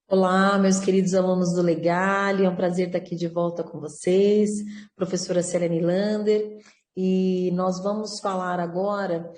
Olá, meus queridos alunos do Legale, é um prazer estar aqui de volta com vocês, professora Selene Lander, e nós vamos falar agora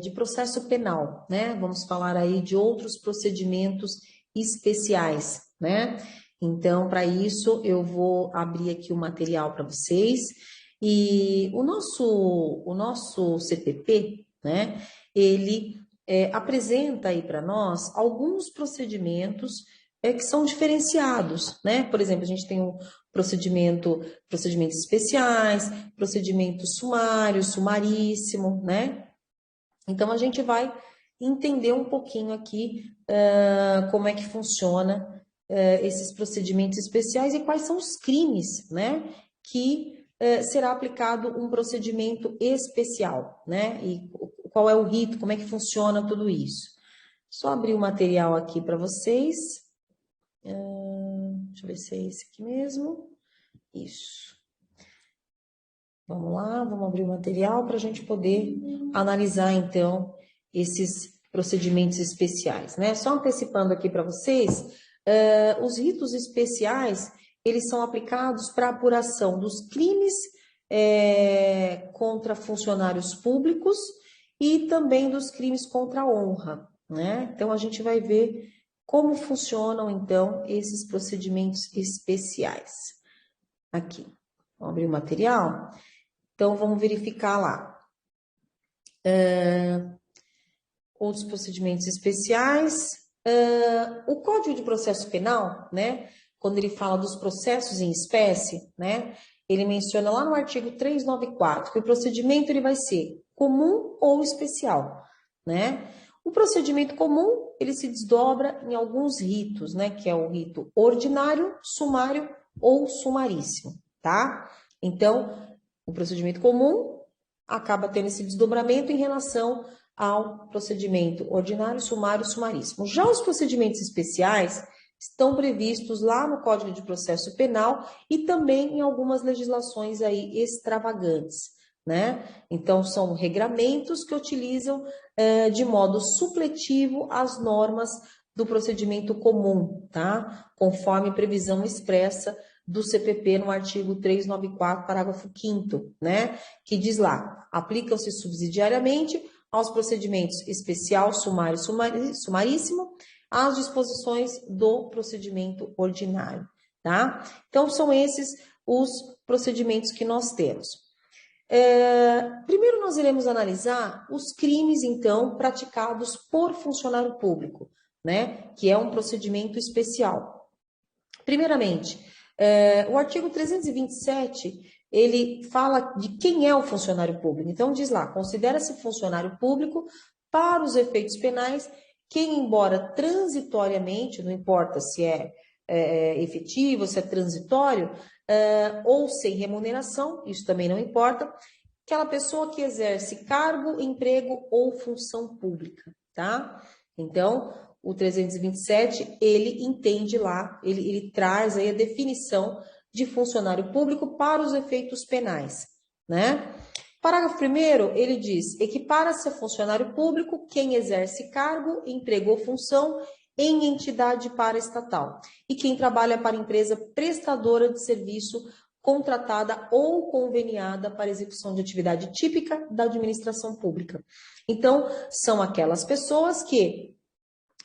de processo penal, né? Vamos falar aí de outros procedimentos especiais, né? Então, para isso, eu vou abrir aqui o material para vocês, e o nosso CPP, né? Ele apresenta aí para nós alguns procedimentos que são diferenciados, né? Por exemplo, a gente tem um procedimentos especiais, procedimento sumário, sumaríssimo, né? Então a gente vai entender um pouquinho aqui como é que funciona esses procedimentos especiais e quais são os crimes, né? Que será aplicado um procedimento especial, né? E qual é o rito, como é que funciona tudo isso. Só abrir o material aqui para vocês. Deixa eu ver se é esse aqui mesmo. Isso. Vamos lá, vamos abrir o material para a gente poder analisar, então, esses procedimentos especiais, né? Só antecipando aqui para vocês, os ritos especiais, eles são aplicados para apuração dos crimes contra funcionários públicos e também dos crimes contra a honra, né? Então, a gente vai ver como funcionam, então, esses procedimentos especiais. Aqui, vamos abrir o material? Então, vamos verificar lá. Outros procedimentos especiais. O Código de Processo Penal, né? Quando ele fala dos processos em espécie, né? Ele menciona lá no artigo 394 que o procedimento ele vai ser comum ou especial, né? O procedimento comum, ele se desdobra em alguns ritos, né? Que é o rito ordinário, sumário ou sumaríssimo, tá? Então, o procedimento comum acaba tendo esse desdobramento em relação ao procedimento ordinário, sumário e sumaríssimo. Já os procedimentos especiais estão previstos lá no Código de Processo Penal e também em algumas legislações aí extravagantes, né? Então, são regramentos que utilizam de modo supletivo as normas do procedimento comum, tá? Conforme previsão expressa do CPP no artigo 394, parágrafo 5º, né? Que diz lá, aplicam-se subsidiariamente aos procedimentos especial, sumário e sumaríssimo, as disposições do procedimento ordinário, tá? Então, são esses os procedimentos que nós temos. Primeiro, nós iremos analisar os crimes, então, praticados por funcionário público, né? Que é um procedimento especial. Primeiramente, o artigo 327, ele fala de quem é o funcionário público. Então, diz lá, considera-se funcionário público para os efeitos penais quem, embora transitoriamente, não importa se é efetivo, se é transitório, ou sem remuneração, isso também não importa, aquela pessoa que exerce cargo, emprego ou função pública, tá? Então, o 327, ele entende lá, ele traz aí a definição de funcionário público para os efeitos penais, né? Parágrafo 1º, ele diz, equipara-se a funcionário público quem exerce cargo, emprego ou função em entidade paraestatal e quem trabalha para empresa prestadora de serviço contratada ou conveniada para execução de atividade típica da administração pública. Então, são aquelas pessoas que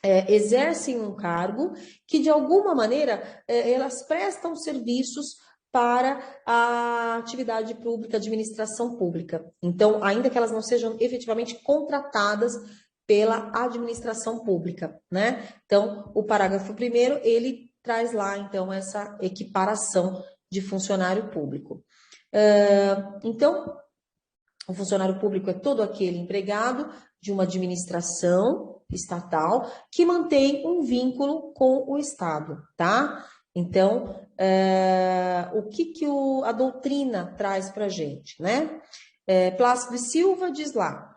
exercem um cargo que, de alguma maneira, elas prestam serviços para a atividade pública, administração pública. Então, ainda que elas não sejam efetivamente contratadas pela administração pública, né? Então, o parágrafo 1º, ele traz lá, então, essa equiparação de funcionário público. Então, o funcionário público é todo aquele empregado de uma administração estatal que mantém um vínculo com o Estado, tá? Então, o que a doutrina traz para a gente, né? Plácido e Silva diz lá,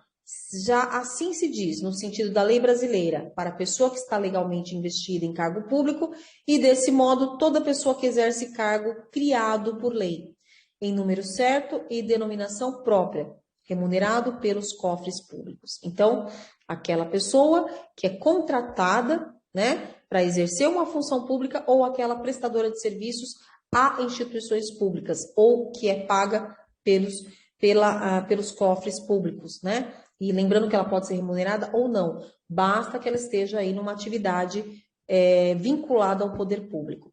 já assim se diz, no sentido da lei brasileira, para a pessoa que está legalmente investida em cargo público e, desse modo, toda pessoa que exerce cargo criado por lei, em número certo e denominação própria, remunerado pelos cofres públicos. Então, aquela pessoa que é contratada, né, para exercer uma função pública ou aquela prestadora de serviços a instituições públicas, ou que é paga pelos cofres públicos, né? E lembrando que ela pode ser remunerada ou não, basta que ela esteja aí numa atividade vinculada ao poder público.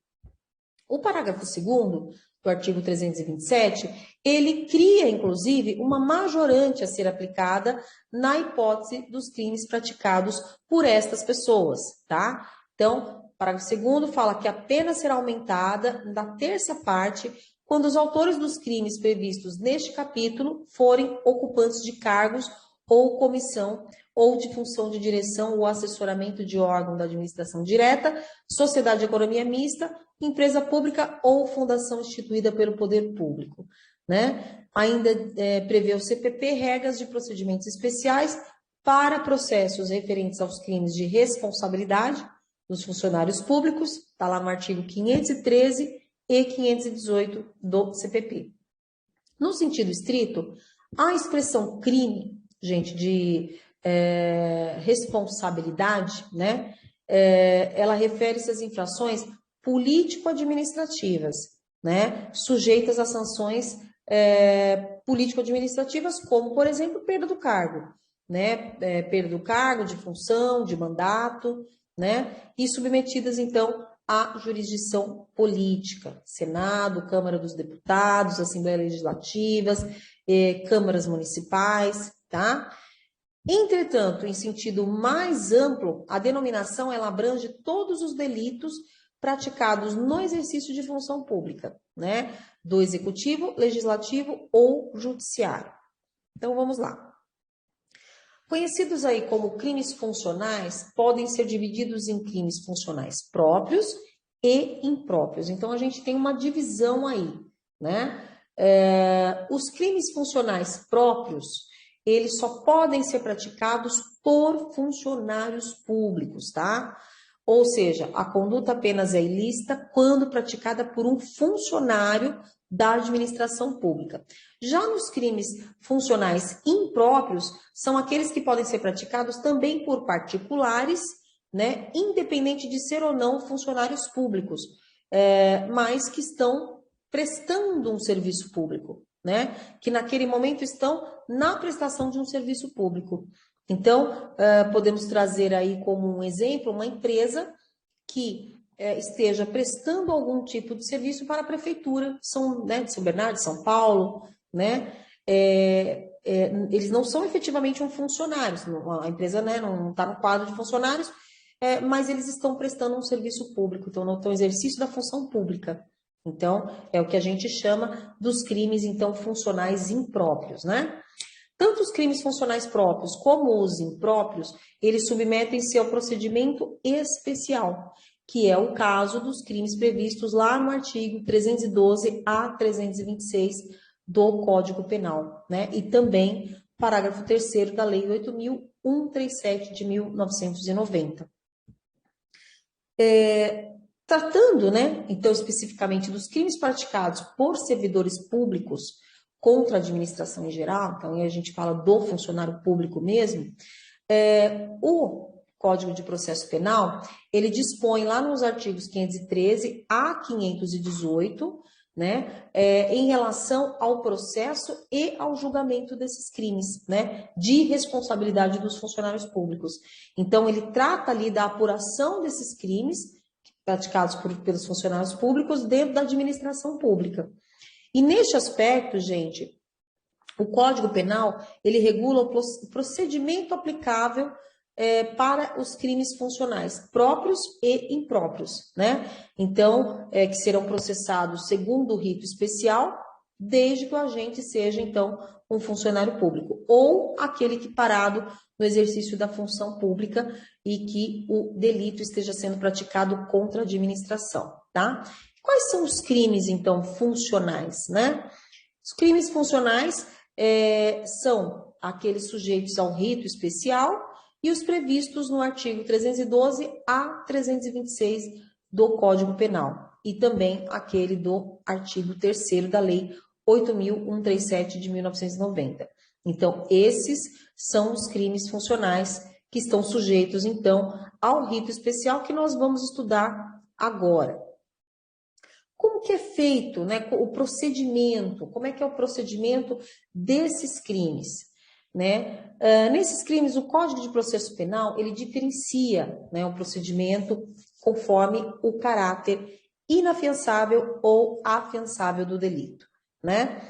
O parágrafo 2º do artigo 327, ele cria, inclusive, uma majorante a ser aplicada na hipótese dos crimes praticados por estas pessoas, tá? Então, o parágrafo 2º fala que a pena será aumentada da terça parte quando os autores dos crimes previstos neste capítulo forem ocupantes de cargos ou comissão ou de função de direção ou assessoramento de órgão da administração direta, sociedade de economia mista, empresa pública ou fundação instituída pelo poder público, né? Ainda prevê o CPP regras de procedimentos especiais para processos referentes aos crimes de responsabilidade dos funcionários públicos, está lá no artigo 513 e 518 do CPP. No sentido estrito, a expressão crime, gente, de responsabilidade, né? Ela refere-se às infrações político-administrativas, né? Sujeitas a sanções político-administrativas, como, por exemplo, perda do cargo, né? Perda do cargo, de função, de mandato, né? E submetidas, então, à jurisdição política, Senado, Câmara dos Deputados, Assembleia Legislativas, câmaras municipais, tá? Entretanto, em sentido mais amplo, a denominação ela abrange todos os delitos praticados no exercício de função pública, né? Do executivo, legislativo ou judiciário. Então, vamos lá. Conhecidos aí como crimes funcionais, podem ser divididos em crimes funcionais próprios e impróprios. Então, a gente tem uma divisão aí, né? Os crimes funcionais próprios, eles só podem ser praticados por funcionários públicos, tá? Ou seja, a conduta apenas é ilícita quando praticada por um funcionário da administração pública. Já nos crimes funcionais impróprios, são aqueles que podem ser praticados também por particulares, né? Independente de ser ou não funcionários públicos, mas que estão prestando um serviço público, né? Que naquele momento estão na prestação de um serviço público. Então, podemos trazer aí como um exemplo uma empresa que esteja prestando algum tipo de serviço para a prefeitura de São Bernardo, de São Paulo, né? Eles não são efetivamente um funcionário, a empresa, né, não está no quadro de funcionários, mas eles estão prestando um serviço público, então não estão exercício da função pública. Então, é o que a gente chama dos crimes, então, funcionais impróprios, né? Tanto os crimes funcionais próprios como os impróprios, eles submetem-se ao procedimento especial, que é o caso dos crimes previstos lá no artigo 312 a 326 do Código Penal, né? E também parágrafo 3º da Lei 8.137 de 1990. Tratando, né, então, especificamente dos crimes praticados por servidores públicos contra a administração em geral, então aí a gente fala do funcionário público mesmo, o Código de Processo Penal, ele dispõe lá nos artigos 513 a 518, né, em relação ao processo e ao julgamento desses crimes, né, de responsabilidade dos funcionários públicos. Então, ele trata ali da apuração desses crimes praticados pelos funcionários públicos dentro da administração pública. E neste aspecto, gente, o Código Penal, ele regula o procedimento aplicável para os crimes funcionais próprios e impróprios, né? Então, que serão processados segundo o rito especial, desde que o agente seja, então, um funcionário público, ou aquele que parado no exercício da função pública e que o delito esteja sendo praticado contra a administração, tá? Quais são os crimes, então, funcionais, né? Os crimes funcionais são aqueles sujeitos ao rito especial e os previstos no artigo 312 a 326 do Código Penal, e também aquele do artigo 3º da Lei 8.137 de 1990. Então, esses são os crimes funcionais que estão sujeitos, então, ao rito especial que nós vamos estudar agora. Como que é feito, né, o procedimento? Como é que é o procedimento desses crimes? Né? Nesses crimes, o Código de Processo Penal, ele diferencia, né, o procedimento conforme o caráter inafiançável ou afiançável do delito. Né?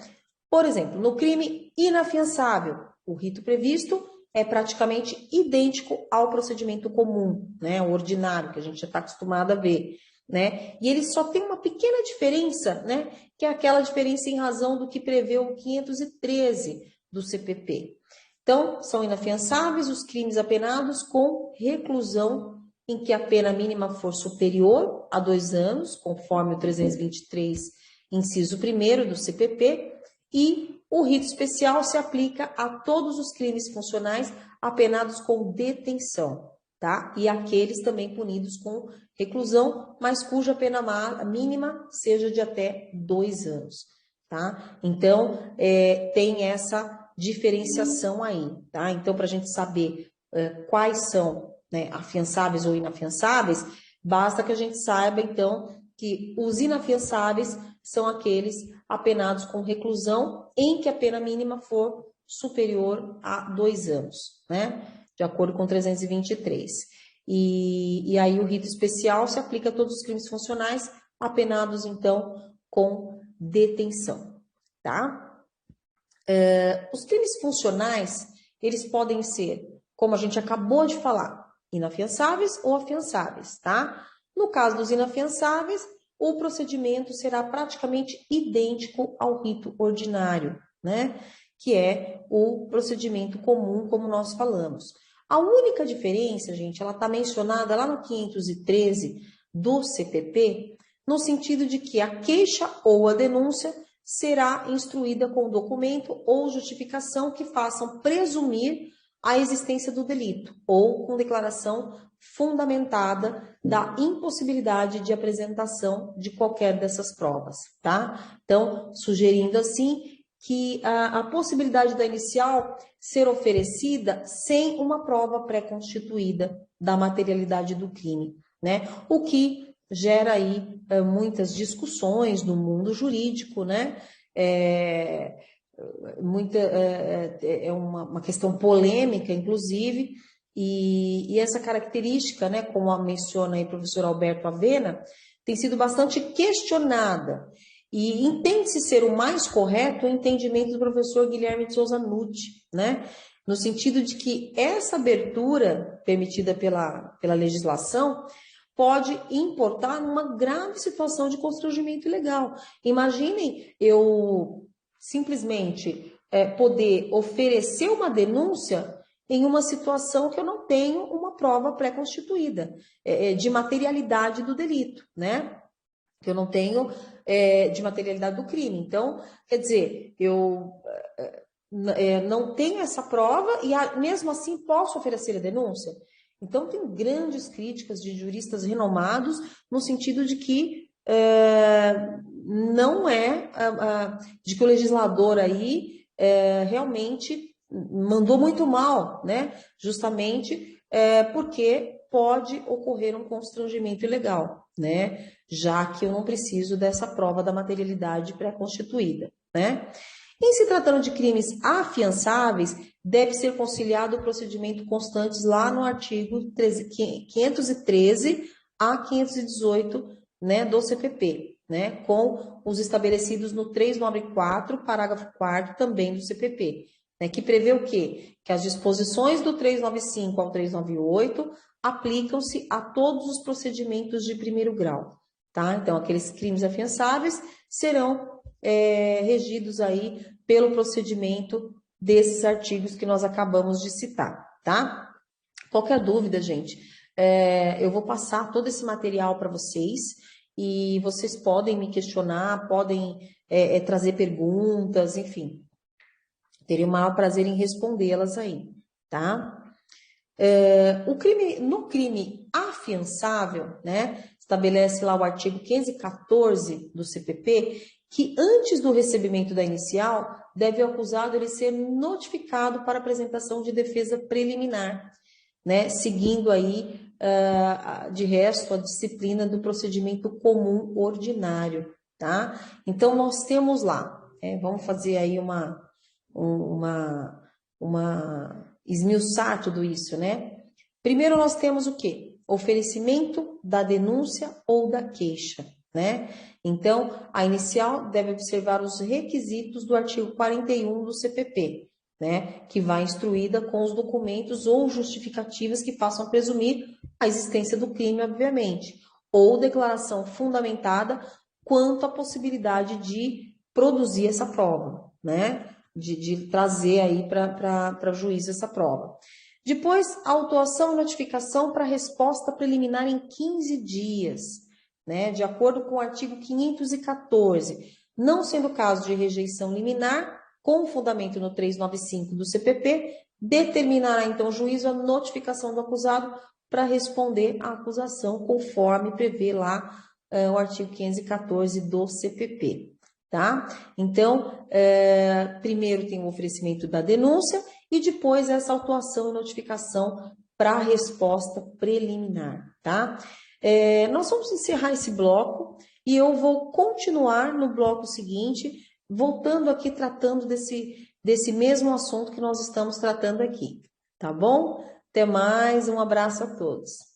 Por exemplo, no crime inafiançável, o rito previsto é praticamente idêntico ao procedimento comum, né, o ordinário, que a gente já está acostumado a ver. Né? E ele só tem uma pequena diferença, né? Que é aquela diferença em razão do que prevê o 513 do CPP. Então, são inafiançáveis os crimes apenados com reclusão em que a pena mínima for superior a 2 anos, conforme o 323, inciso 1º do CPP, e o rito especial se aplica a todos os crimes funcionais apenados com detenção. Tá? E aqueles também punidos com reclusão, mas cuja pena mínima seja de até 2 anos. Tá? Então, tem essa diferenciação aí. Tá? Então, para a gente saber quais são, né, afiançáveis ou inafiançáveis, basta que a gente saiba, então, que os inafiançáveis são aqueles apenados com reclusão em que a pena mínima for superior a 2 anos, né? De acordo com 323. E aí o rito especial se aplica a todos os crimes funcionais apenados, então, com detenção, tá? Os crimes funcionais, eles podem ser, como a gente acabou de falar, inafiançáveis ou afiançáveis, tá? No caso dos inafiançáveis, o procedimento será praticamente idêntico ao rito ordinário, né? Que é o procedimento comum, como nós falamos. A única diferença, gente, ela está mencionada lá no 513 do CPP, no sentido de que a queixa ou a denúncia será instruída com documento ou justificação que façam presumir a existência do delito, ou com declaração fundamentada da impossibilidade de apresentação de qualquer dessas provas, tá? Então, sugerindo assim que a possibilidade da inicial ser oferecida sem uma prova pré-constituída da materialidade do crime, né? O que gera aí muitas discussões no mundo jurídico, né? É uma questão polêmica, inclusive, e essa característica, né, como menciona aí o professor Alberto Avena, tem sido bastante questionada. E entende-se ser o mais correto o entendimento do professor Guilherme de Souza Nucci, né? No sentido de que essa abertura permitida pela legislação pode importar numa grave situação de constrangimento ilegal. Imaginem eu simplesmente poder oferecer uma denúncia em uma situação que eu não tenho uma prova pré-constituída de materialidade do delito, né? Que eu não tenho de materialidade do crime. Então, quer dizer, eu não tenho essa prova e mesmo assim posso oferecer a denúncia? Então, tem grandes críticas de juristas renomados no sentido de que não de que o legislador aí realmente mandou muito mal, né? Justamente porque pode ocorrer um constrangimento ilegal, né? Já que eu não preciso dessa prova da materialidade pré-constituída, né? Em se tratando de crimes afiançáveis, deve ser conciliado o procedimento constantes lá no artigo 513 a 518, né, do CPP, né, com os estabelecidos no 394, parágrafo 4º também do CPP, né, que prevê o quê? Que as disposições do 395 ao 398 aplicam-se a todos os procedimentos de primeiro grau, tá? Então, aqueles crimes afiançáveis serão regidos aí pelo procedimento desses artigos que nós acabamos de citar, tá? Qualquer dúvida, gente, eu vou passar todo esse material para vocês e vocês podem me questionar, podem trazer perguntas, enfim. Teria o maior prazer em respondê-las aí, tá? No crime afiançável, né, estabelece lá o artigo 514 do CPP, que antes do recebimento da inicial, deve o acusado ele ser notificado para apresentação de defesa preliminar, né, seguindo aí de resto, a disciplina do procedimento comum ordinário, tá? Então, nós temos lá, vamos fazer aí esmiuçar tudo isso, né? Primeiro, nós temos o quê? Oferecimento da denúncia ou da queixa, né? Então, a inicial deve observar os requisitos do artigo 41 do CPP, né? Que vai instruída com os documentos ou justificativas que façam presumir a existência do crime, obviamente, ou declaração fundamentada quanto à possibilidade de produzir essa prova, né? De trazer aí para o juízo essa prova. Depois, autuação e notificação para resposta preliminar em 15 dias, né? De acordo com o artigo 514, não sendo caso de rejeição liminar, com fundamento no 395 do CPP, determinará então o juízo a notificação do acusado para responder à acusação, conforme prevê lá o artigo 514 do CPP, tá? Então, primeiro tem o oferecimento da denúncia e depois essa autuação e notificação para resposta preliminar, tá? Nós vamos encerrar esse bloco e eu vou continuar no bloco seguinte, voltando aqui tratando desse mesmo assunto que nós estamos tratando aqui, tá bom? Até mais, um abraço a todos.